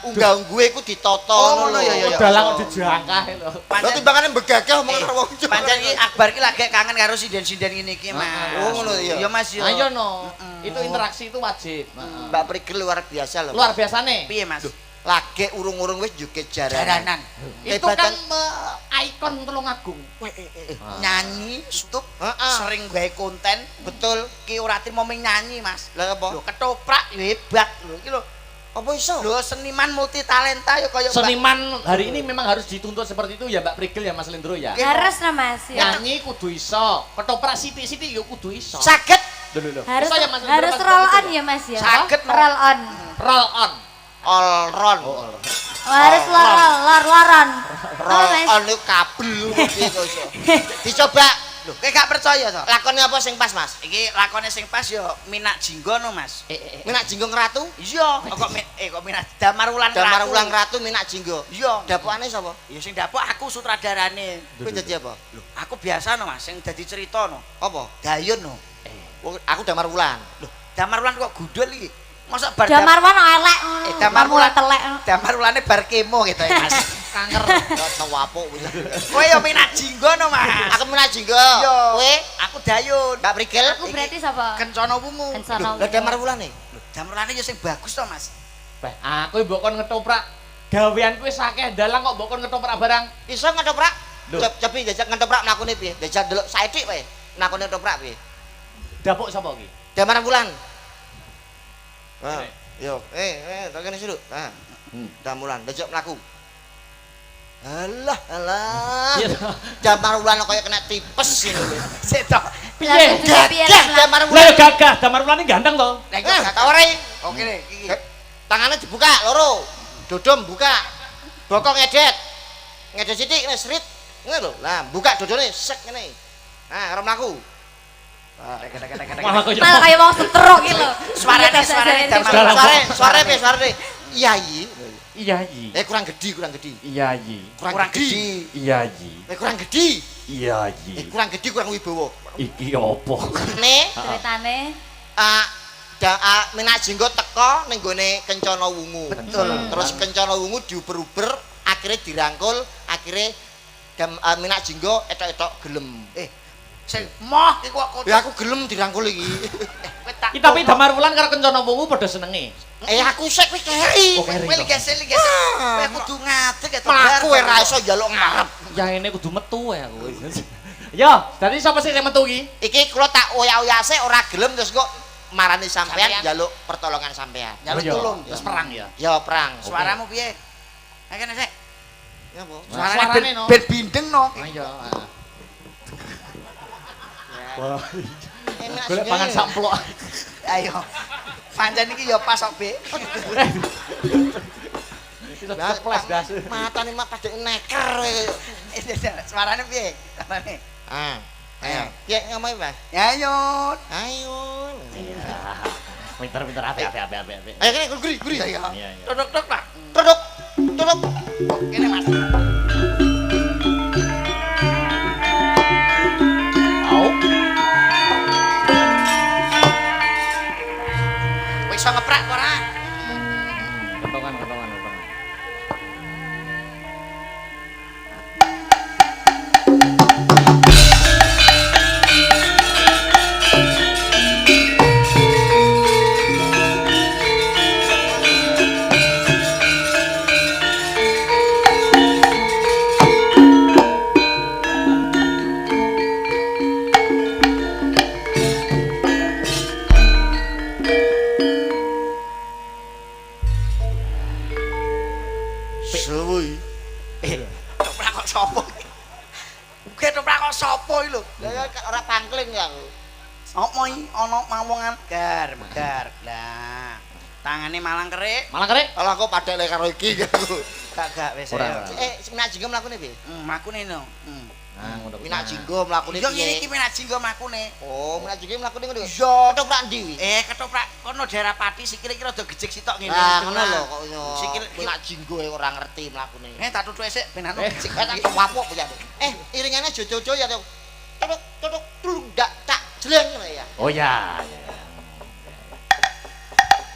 unggah-ungguhe ku ditata Oh, ngono ngono, ya, ya, ya. Dalang kok dijangkah lho. Lho timbangane begagah omong karo wong Jawa. pancen iki Akbar iki lagi kangen karo sinden-sinden ngene iki Mas. Oh, ngono ya. Ya Mas yo. Ayo no. Itu interaksi itu wajib. Mbak Prigel luar biasa loh. Luar biasa nih. Piye Mas? Lagi urung-urung wis joget jaranan. Jaranan. Itu kan ikon Tulungagung. Nyanyi, stup, Heeh. sering gawe konten. Betul. Ki ora trimo ming nyanyi Mas. Lah apa? Lho ketoprak yo hebat lho iki lho. Apa iso? Lho seniman multi talenta yo kaya Mbak. Seniman hari ini memang harus dituntut seperti itu ya Mbak Prigel ya Mas Lendro ya. Harus lah Mas ya. Nyanyi kudu iso, ketoprak sithik-sithik yo kudu iso. Saged. Lho. Harus Iso ya, Mas Lendro, harus Mas roll Lendro on gitu ya Mas ya. Saged, no. Roll on. Roll on. All ron. Harus loron. Roll on itu kabel piye kok iso. Dicoba. Lho, kowe gak percaya to? Lakone apa sing pas, Mas? Iki lakone sing pas yo Minak Jinggono Mas. Minak Jinggong Ratu. Iya, kok Minak Damar Wulan Damar Ratu. Ulang Ratu Minak Jinggo. Iya, Dapokane sapa? ya sing dapuk aku sutradarane. Kowe dadi apa? Lho, aku biasa no Mas, sing dadi cerita no. Apa? Dayun no. Wong aku Damar Wulan. Lho, Damar Wulan kok gundul iki. Masa bar Jamarwan elek. Damar Wulan telek. Damar Wulane bar kemo gitu ya Mas. Kanker. Kok tewapuk wis. Kowe yo Minak Jinggono Mas. Aku Minak Jinggo. Yo. Kowe Aku Dayun. Mbak Prigel. Aku berarti sapa? Kencana Wungu. Kencana Lah Damar Wulane. Lho, Damar Wulane yo sing bagus to Mas. Aku mbok kon ngetoprak. Gawean kuwi akeh dalang kok mbok kon ngetoprak barang. Iso ngetoprak? Lho. Coba jajak ngetoprak mlakune piye? Jajak delok saithik wae. Mlakune ngetoprak piye? Dapuk sapa iki? Damar Wulan. Ini. Yo, tak kene sudut. Nah. Damar Wulan, jajak mlaku. Alah. Iya. Damar Wulan kaya kena tipes ngono. Sik to. Piye? Gagah Damar Lah Wulan. ya gagah, Damar Wulan iki ganteng to. Lah iki Tak warai. Oke nih, iki. Tangannya dibuka loro. Dodom buka. bokong ngedet. Ngedet sithik ngene srit. Ngene lho. Lah buka dodone sek ngene. Nah, karo mlaku. Malah Malah kaya wong setruk iki lho. Suarane Suara piye? Iyayi. Iyayi. Kurang gede. Iyayi. Kurang gede. Iyayi. Kurang gede. Iyayi. Kurang gede, kurang wibawa. Iki opo? Nih, Ceritane Minak Jenggot teko ning gone Kencana Wungu. Betul. Terus Kencana Wungu diuber-uber, akhirnya dirangkul, akhirnya Minak Jenggot etok-etok gelem. Sing moh iki kok Ya aku gelem dirangkul iki. Tapi Damar Wulan karo Kencana Wungu padha senenge. Aku sek wis keri. Keri. kowe gesel. Kowe kudu ngadeg ya Mlaku ora iso njaluk ngarep. Ya ini kudu metu ya aku. Yo, dadi sapa sih sing metu iki? Iki kula tak oyak-oyase ora gelem terus kok marani sampean njaluk pertolongan sampean. Njaluk tulung. Terus perang ya. Ya perang. Suaramu piye? Ayo sik. Ya apa? Suarane no. Ben bindeng no. Iya. Wah. Golek pangan samplok. Ayo. Pancen iki ya pas kok, Be. Kita ceples gas. Matane mak padhe neker. Suarane piye? Suarane. Ayo. Ya ngomong Mas. Ya ayo. Ayo. Pinter-pinter ape. Ayo kene guri. Iya. Iya. Tok Pak. Duduk. Kene Mas. Au. Wis iso ngeprak ora? Ketongan. Suwi. Toprak kok sapa iki? Uga toprak kok sapa iki lho? Lah ora pangkling ya aku. Apa iki ana mawongan megar. Lah, tangane malang kerik. Malang kerik. Ala kok padha lek karo iki aku. Gak wis. Ora. Minak Jenggo mlakune piye? Makune no. Nah, ngono. Minak Jenggo mlakune Yo ngene iki piye? menak jinggo makune. Oh, Minak Jenggo mlakune ngono. Iya. Ketoprak ndi wi? Ketoprak kono daerah Pati sikile iki rada gejek sitok ngene. Lah ngono lho kok yo. Sikil Minak Jenggo ora ngerti mlakune. tak tutuk sik ben anu gejek. Tak wapuk ya. Iringane jojo-jojo ya. Tutuk tulung dak tak jleng ngono ya. Oh ya.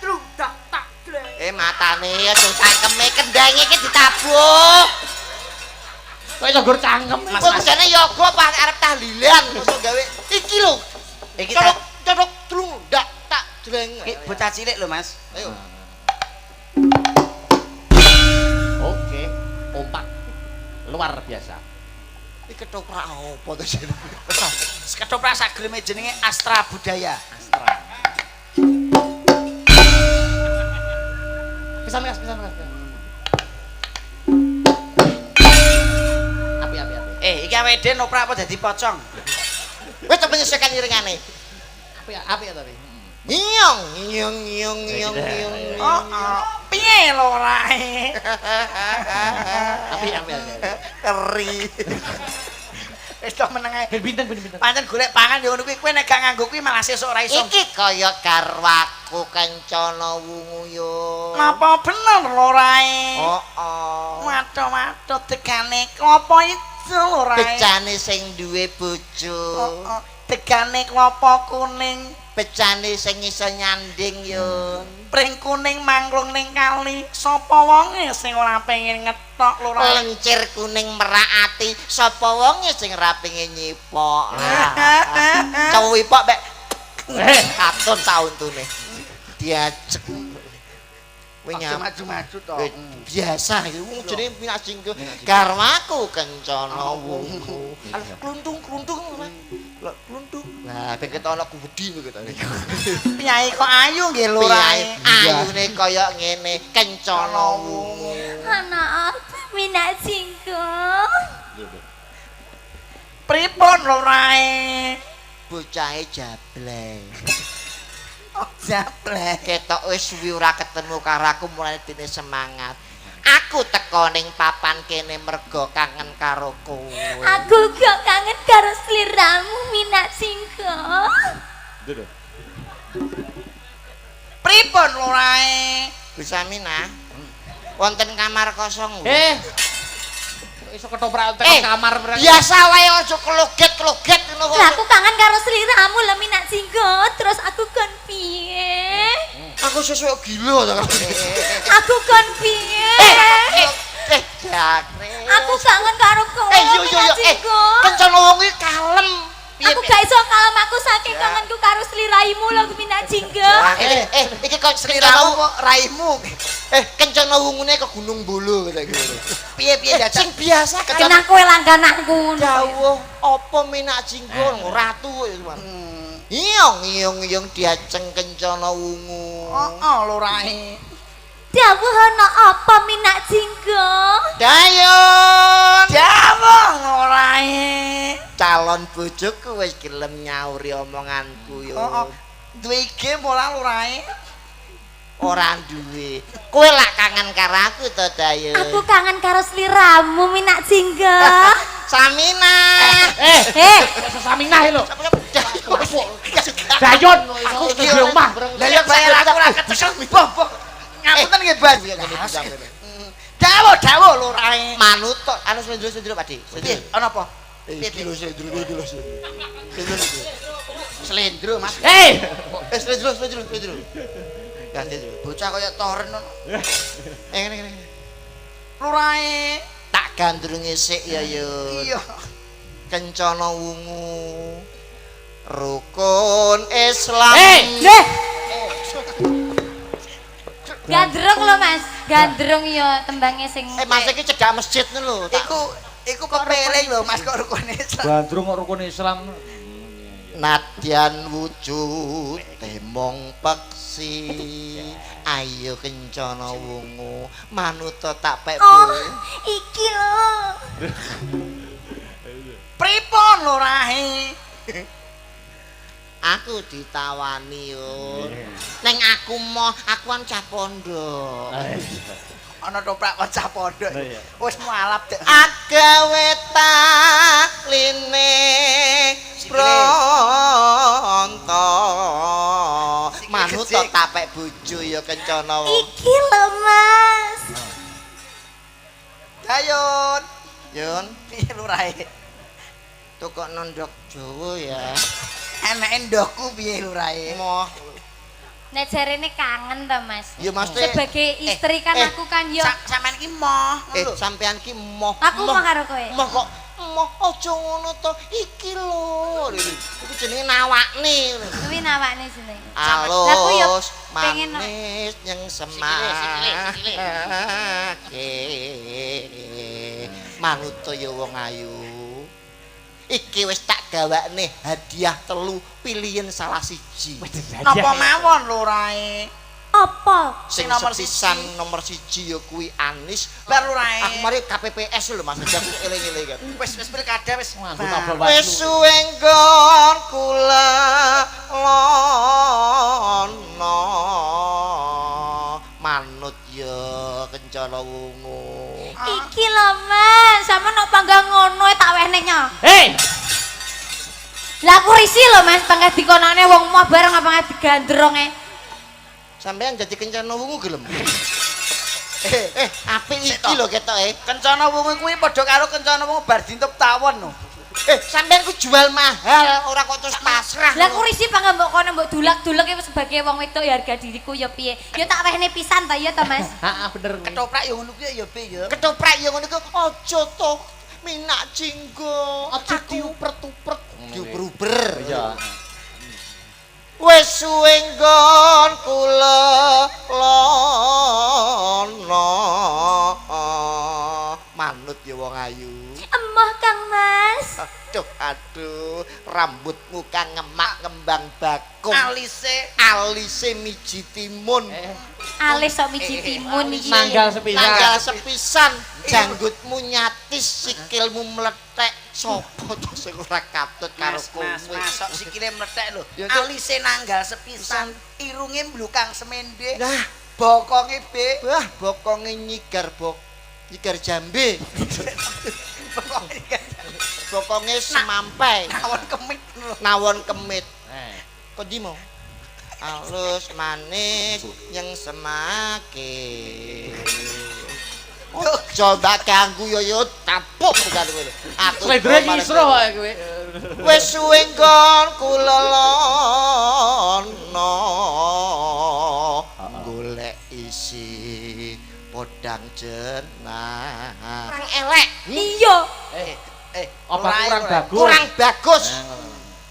Truk tak tak jleng. Matane aja cangkeme kendhange iki ditabuh. Kok iso gur cangkem. Mas. Kok jane yoga apa arep tahlilan ngono gawe iki lho. Iki Tutuk tulung dak tak jleng. bocah cilik lho, Mas. Ayo. Oke, kompak. Luar biasa. Iki ketoprak apa to jenenge? Ketoprak sagreme jenenge Astra Budaya. Astra. Pisan. Api. Iki awake noprak apa dadi pocong? Wis cepet nyesekan iringane. Api ya tapi. Nyong. Oh, piye lho rae? Api. Keri. Wis to meneng ae. Binten. Pancen golek pangan yo ngono kuwi kowe nek gak nganggo kuwi malah sesuk ora iso. Iki kaya garwaku Kencana Wungu yo. Napa bener lho rae? Oh. Waduh tegane klopo itu lho rae. Becane sing duwe bojo. Tegane klopo kuning, Becane sing iso nyanding yo. pring kuning mangklung ning kali. Sapa wonge sing ora pengen ngetok lho rae? Lencir kuning merak ati. Sapa wonge sing ora pengen nyipok. Cowok ipok mek katun sauntune. Diajek. Kowe Maju-maju to. biasa iki wong jenenge Minak Jenggo. Garwaku Kencana Wungu. Kluntung. Lah kluntung. Lah ben ketok ana kuwedi lho ketane. Piyai kok ayu nggih lho rae. Ayune kaya ngene Kencana Wungu. Ana apa Minak Jenggo? Pripun lho rae? Bocahe jablay. Jablek. Ketok wis suwi ora ketemu karo aku mulane dene semangat. Aku teko ning papan kene mergo kangen karo kowe. Aku gak kangen karo sliramu Minak Singgo. Pripun lurae? Bisa Mina? Wonten kamar kosong. Iso ketoprak tekan kamar mereka. Biasa wae aja kloget-kloget ngono Lah kok. aku kangen karo sliramu lah Minak Singgo. Terus aku kon piye? Aku sesuk gila ta. Aku kon piye? Jakre. Aku kangen karo kowe Yo Minak Singgo. Kencana wong iki kalem. Aku gak iso kalem aku saking kangenku karo sliraimu lho Minak Singgo. Iki kok Sliramu kok raimu. kencana wungune ke Gunung Bolo kata gitu. Piye-piye jajak? Sing biasa Kenang kowe langgananku. dawuh apa Minak Singgo ratu kok ya. Iyong diajeng kencana wungu. Heeh lurae. Dawuh ana apa Minak Singgo? Dayon. Dawuh lurae. Calon bojoku wis gelem nyauri omonganku yo. Heeh. Duwe IG pola lurae. Ora duwe. Kowe lak kangen karo aku to, Dayon. Aku kangen karo sliramu Minak Singgo. Samina. Sesaminah lho. Dayon, aku di omah. Lah yo bayar aku ora ketusuk boh. Ngapunten nggih, Bas. Dawuh lurae. Manut tok anu sendro Pak Dik. Piye? Ana apa? Kilo sendro. Slendro, Mas. Slendro. Ganti dulu. Bocah kaya toren ngono. Ngene. Lurae. Tak gandrungi sik ya, Yun. Iya. Kencana wungu. Rukun Islam. Nggih. Gandrung lho Mas. Gandrung ya tembangnya sing. Mas iki cedhak masjid lho. Iku kepeling lho Mas kok rukun Islam. Gandrung kok rukun Islam. Nadyan wujud temong peksi. Ayo kencana wungu, manuta tak pek Oh, kowe. iki lho. Pripun lurae? Aku ditawani yo. Neng aku kan cah pondok. Ana toprak kocah pondok. Wis mualaf dek. Agawe takline pronto. Manut to tapek bojo ya kencana wong. Iki lho Mas. Dayun. Yun, Piye lurae? tukok nondok Jawa ya. Eneke ndokku piye lurae? Moh. Nek jarene kangen ta Mas. Ya maksudnya Sebagai istri kan aku kan yo. Sampeyan iki moh. sampean ki moh. Aku mau karo kowe. Moh kok moh aja ngono to. Iki lho. Iku jenenge nawakne. Kuwi nawakne jeneng. Alus, yo pengen manis yang semak. Manut to ya wong ayu. Iki wis tak gawakne hadiah 3 pilihan salah siji. Napa mawon lurae? Apa? Sing nomor sepisan nomor 1 ya kuwi Anis. Bar lurae. Aku mari KPPS lho Mas, aku eling-eling kan. Wis pilkada wis. Wis suwe nggon kula lono. Manut ya kencana wungu. Iki lho Mas, sampe nok panggang ngono tak wehne nya. Lah aku risi lho Mas, pangkat dikonone wong moh bareng apa pangkat digandronge. Sampeyan jadi kencana wungu gelem. Apik iki lho ketoke. Kencana wungu kuwi padha karo kencana wungu bar dintup tawon no. Sampeyan ku jual mahal, ora kok terus pasrah. Lah aku risi pangkat mbok kono mbok dulak-dulek sebagai wong wedok ya harga diriku ya piye. Ya tak wehne pisan ta ya to Mas. Heeh bener. Ketoprak ya ngono kuwi ya be ya. Ketoprak ya ngono iku aja to. Minak Singgo, Aja diuper-uper. diuber-uber. Iya. Wis suwe nggon kula lono. Manut ya wong ayu. Emoh Kang Mas. Aduh, rambutmu kang ngemak ngembang bakung. Alise miji timun. Alis sok miji timun iki. Nanggal sepisan. Nanggal sepisan. Janggutmu nyatis, sikilmu meletek. Sopo to sing ora katut karo kowe? Masuk sikile mlethek lho. Alise nanggal sepisan, irunge mblukang semende. Nah, Bokonge, Be. Wah, bokonge nyigar nyigar jambe. Bokonge semampai. Nawon kemit. Nawon kemit. Eh. Kok di mau? Alus manis yang semakin. Coba ganggu yo tapuk bukan kowe. Aku Slendra ngisro wae kowe. wis suwe nggon kulolono golek isi podang jenah. Kurang elek. Iya. Apa kurang bagus? Kurang bagus. Eh,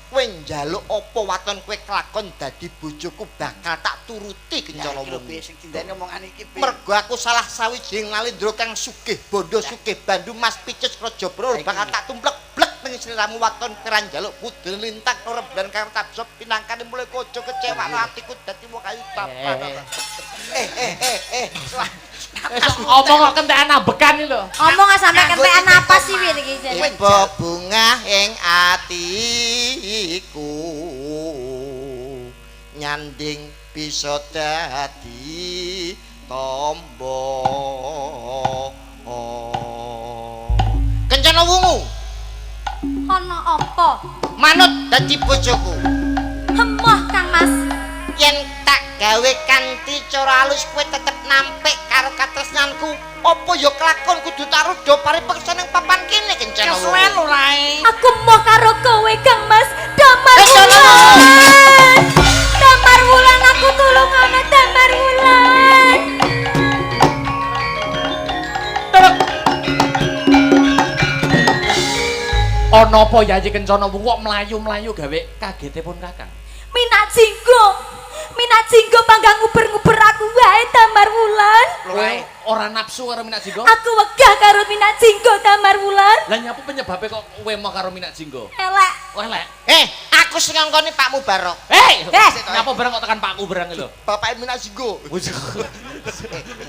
Kowe njaluk apa waton kowe kelakon dadi bojoku bakal tak turuti kencana Iki lho, wong. Be, sing dindane omongan iki, Be. Mergo aku salah sawijining nalindra kang sugih bondo sugih bandu Mas Picus Raja Bro bakal tak tumplek-blek ning sliramu waton keran njaluk budal lintang ora ben karo tabsop pinangkane mulai kojo kecewa atiku dadi wong kayu tapan. Omong kok kentekan ambekan iki lho. Omong sampe kentekan napas sih piye iki Jen? Ibu bunga ing atiku nyanding bisa dadi tombo kencana wungu Ana apa? manut dadi bojoku Hemah Kang Mas. yen tak gawe kanthi cara alus kowe tetep nampik karo katresnanku apa ya kelakon kudu taruh do paripeksa ning papan kene kencana Kesuwen wungu lho rae. Aku mau karo kowe Kang Mas. Damar Kencana wulan. Damar wulan aku tulungane damar wulan. Ana apa yayi kencana wungu kok mlayu-mlayu gawe kagetipun Kakang? Minat jinggo panggang nguber-nguber aku wae damar wulan. Kowe ora nafsu karo Minak Jinggo? Aku wegah karo minat jinggo damar wulan. Lah nyapa penyebabe kok kowe mau karo Minak Jinggo? Elek. Kowe elek. aku sing ngongkoni Pak Mubarok Nyapa barang kok tekan Pakku barang lho? Bapak Minak Jinggo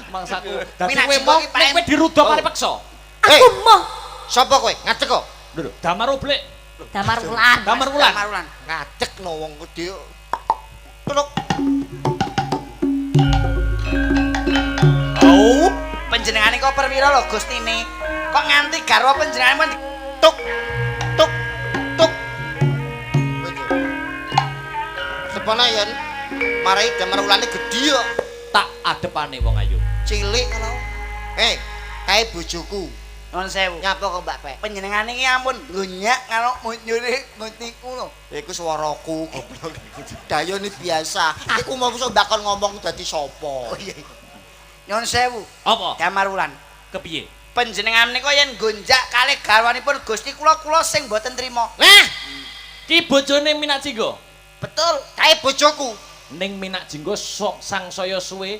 Mangsaku. Dadi Minak kowe Jinggo mau iki paling- kowe dirudo paripeksa. Aku mau sapa kowe ngadeg kok Lho, damar oblek. damar wulan. Damar wulan. Damar wulan. ngadeg no wong gede tuluk Oh, panjenengane kok perwira lho Gustine? Kok nganti garwa panjenengane men tuk tuk tuk sepana yen marai damar ulane gedhe kok Tak adepane wong ayu. cilik ngono kae bojoku Nuwun sewu. nyapa kok Mbak Pek Panjenengane iki ampun gonyak karo nyuri ngotiku lho. iku swaraku goblok dayone biasa aku mau iso bakal ngomong dadi sapa Nuwun sewu. Apa? Damar wulan. Kepiye? Panjenengan menika yen gonjak kalih garwanipun Gusti kula sing boten trima. nah Ki bojone Minak Jinggo. betul kae bojoku Ning Minak Jinggo sok sangsaya suwe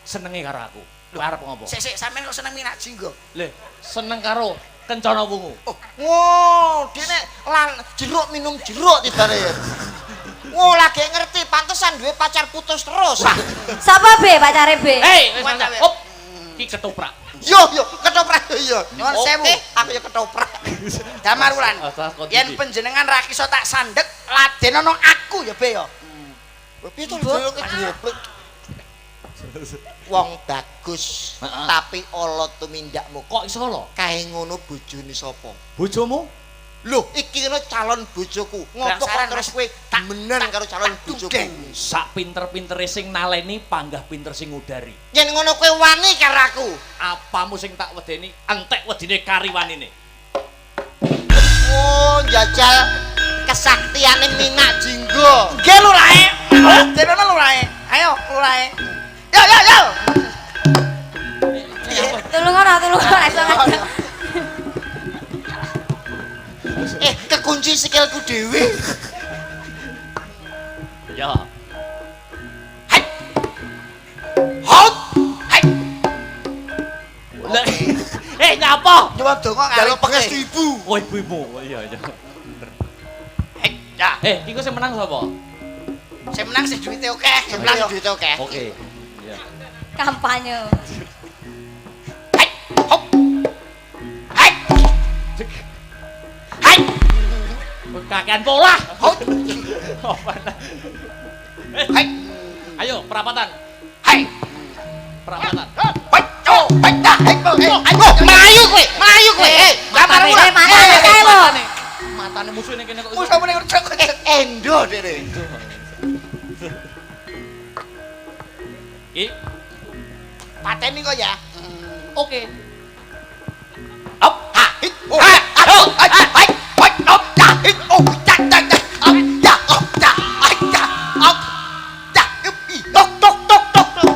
senenge karo aku. Arep ngopo? Sik sampean kok seneng Minak Jinggo. Lho, seneng karo kencana wungu. wow dene lan jeruk minum jeruk tibane ya wow lagi ngerti pantesan duwe pacar putus terus Sapa be pacare be? Wis Mantap, mantap. ya. Hop. Ki ketoprak. yo ketoprak yo Nyuwun sewu. aku ya ketoprak Damar wulan. Yen Yen panjenengan ra iso tak sandek, laden ana aku ya be ya. piye to goblok wong bagus Heeh. tapi ala tumindakmu kok iso lho? kae ngono bojone sapa Bojomu? lho iki ngono calon bojoku ngopo kok Bangsaran, terus Mas. kowe demenan karo calon bojoku dudeng. Sak pinter-pintere sing naleni panggah pinter sing ngudari. yen ngono kowe wani karo aku Apamu sing tak wedeni entek wedine kariwanine. oh jajal kesaktiane Minak Jinggo Nggih lurae. Dene lurae. Ayo lurae. Yo. Tulung ora iso ngajak. kekunci sikilku dhewe Ya. Hai. Hot. Hai. Lah, nyapa? Nyuwun donga jaluk pangestu ibu Oh, ibumu. Oh, iya. Hai. Ya. Iku sing menang sapa? Sing menang sing duwite akeh. sebelah duit oke Oke. Iya. Kampanye. Hai. Hop. Hai. Hai. Kakean pola. Hot. Apa? Hai. Ayo, perapatan. Hai. Perawatan. Melayu kowe, melayu kowe. Gambar ulah. Matane kae lho. Matane musuh ning kene kok. Musuh meneh kerja. Endo dene. Iki. Pateni kok ya. Oke. Hop, ha, hit, oh, aduh, hai, hoi, hop, ya, hit, oh, cak, cak, cak, hop, ya, hop, ya, hai, ya, hop, ya, yupi, tok, tok, tok, tok, tok.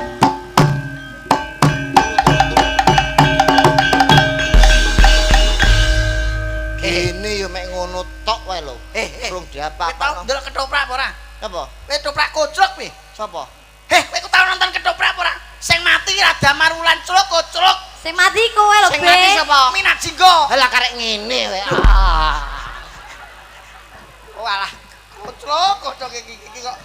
Kene yo mek ngono tok wae lho. Durung Kowe tau diapa-apa. ndelok ketoprak apa ora? Apa? Kowe ketoprak kocrok piye? Sapa? Kowe tau nonton ketoprak apa ora? Sing mati Rada Marulan Culuk kocrok. Sing mati kowe lho, Sing mati Be. sapa? Minat Jinggo. Lah karek ngene kowe. Walah, kocrok iki kok